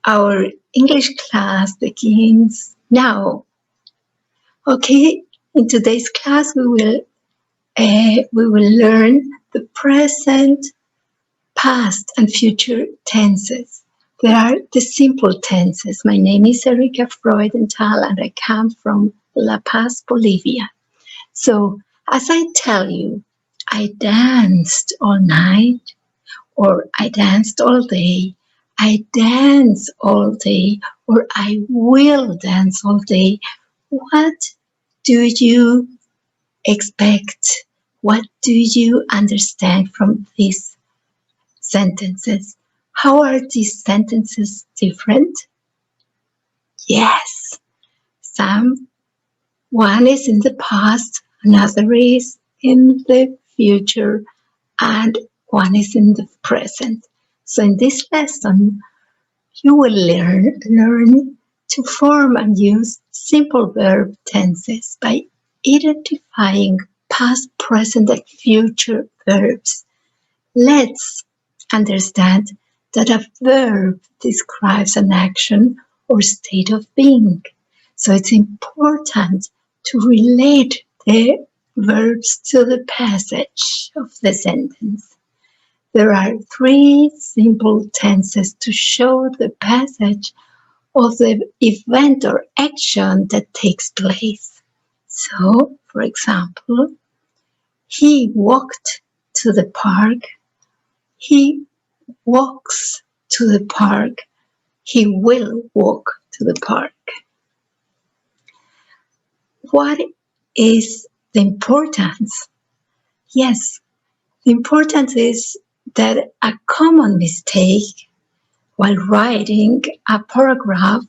Our English class begins now. Okay, in today's class we will learn the present, past, and future tenses. There are the simple tenses. My name is Erika Freudenthal and I come from La Paz, Bolivia. So, as I tell you, I danced all night, or I danced all day, I dance all day, or I will dance all day. What do you expect? What do you understand from these sentences? How are these sentences different? Yes, one is in the past, another is in the future, and one is in the present. So in this lesson, you will learn to form and use simple verb tenses by identifying past, present, and future verbs. Let's understand that a verb describes an action or state of being. So it's important to relate the verbs to the passage of the sentence. There are 3 simple tenses to show the passage of the event or action that takes place. So, for example, he walked to the park. He walks to the park. He will walk to the park. What is the importance? Yes, the importance is that a common mistake while writing a paragraph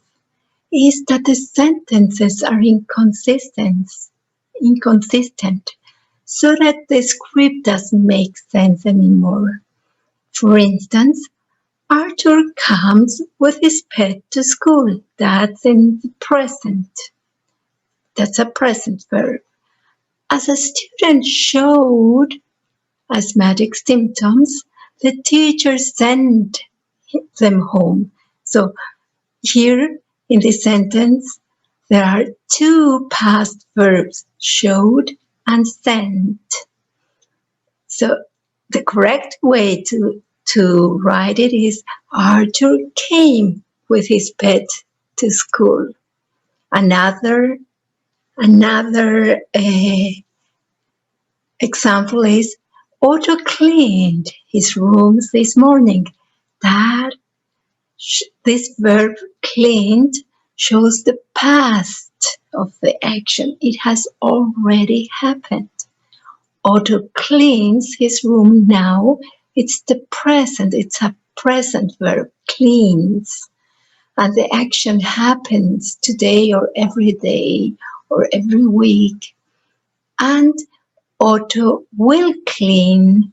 is that the sentences are inconsistent, so that the script doesn't make sense anymore. For instance, Arthur comes with his pet to school. That's in the present. That's a present verb. As a student showed asthmatic symptoms, the teacher sent them home. So here in this sentence, there are 2 past verbs, showed and sent. So the correct way to write it is Arthur came with his pet to school. Another example is Otto cleaned his rooms this morning. This verb cleaned shows the past of the action. It has already happened. Otto cleans his room now. It's the present. It's a present verb, cleans. And the action happens today or every day or every week. And Otto will clean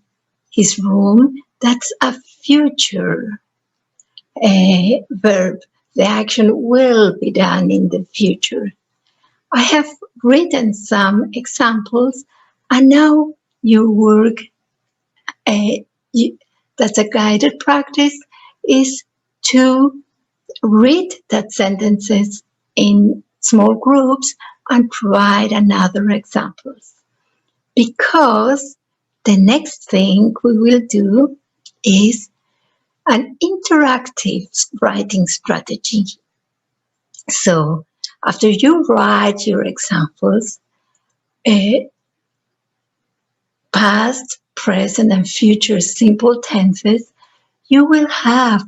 his room. That's a future verb. The action will be done in the future. I have written some examples, and now your work, that's a guided practice, is to read that sentences in small groups and provide another examples. Because the next thing we will do is an interactive writing strategy. So after you write your examples, past, present, and future simple tenses, you will have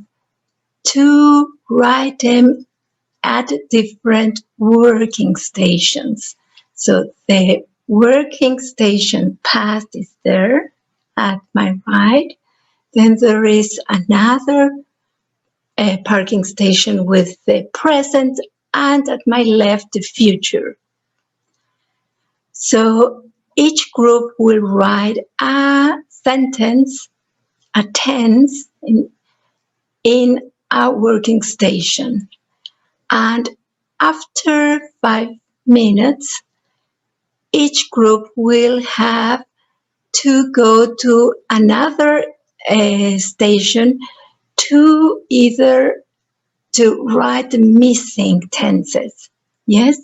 to write them at different working stations. So the working station past is there at my right. Then there is another parking station with the present, and at my left, the future. So each group will write a sentence, a tense in a working station. And after 5 minutes, each group will have to go to another station to either to write the missing tenses. Yes?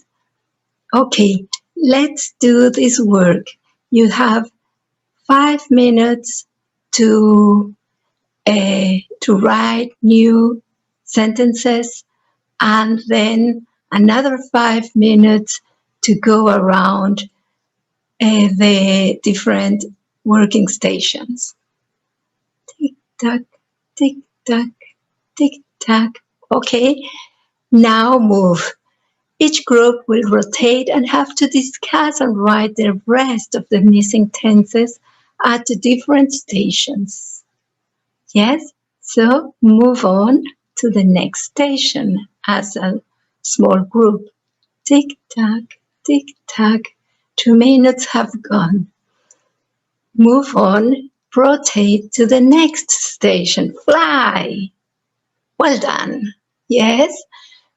Okay, let's do this work. You have 5 minutes to write new sentences, and then another 5 minutes to go around the different working stations. Tick tock, tick tock, tick tock. Okay, now move. Each group will rotate and have to discuss and write the rest of the missing tenses at the different stations. Yes, so move on to the next station as a small group. Tick tock, tick tock. 2 minutes have gone. Move on, rotate to the next station. Fly. Well done. Yes,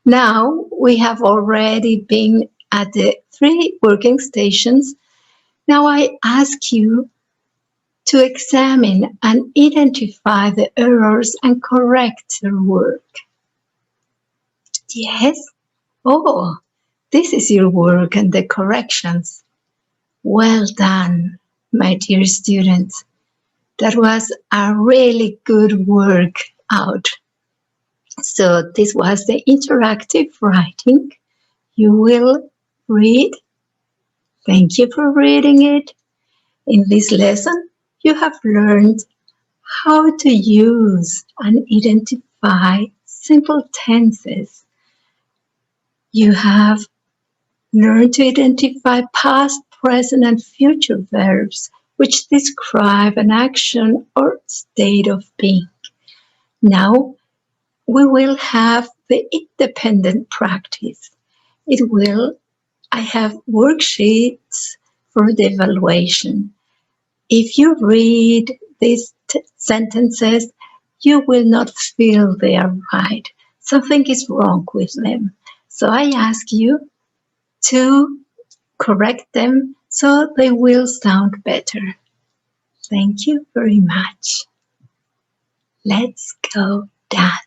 now we have already been at the 3 working stations. Now I ask you to examine and identify the errors and correct your work. Yes? Oh, this is your work and the corrections. Well done, my dear students. That was a really good work out. So this was the interactive writing. You will read. Thank you for reading it. In this lesson, you have learned how to use and identify simple tenses. You have learned to identify past, present, and future verbs which describe an action or state of being. Now we will have the independent practice. I have worksheets for the evaluation. If you read these sentences, you will not feel they are right. Something is wrong with them. So I ask you to correct them so they will sound better. Thank you very much. Let's go dance.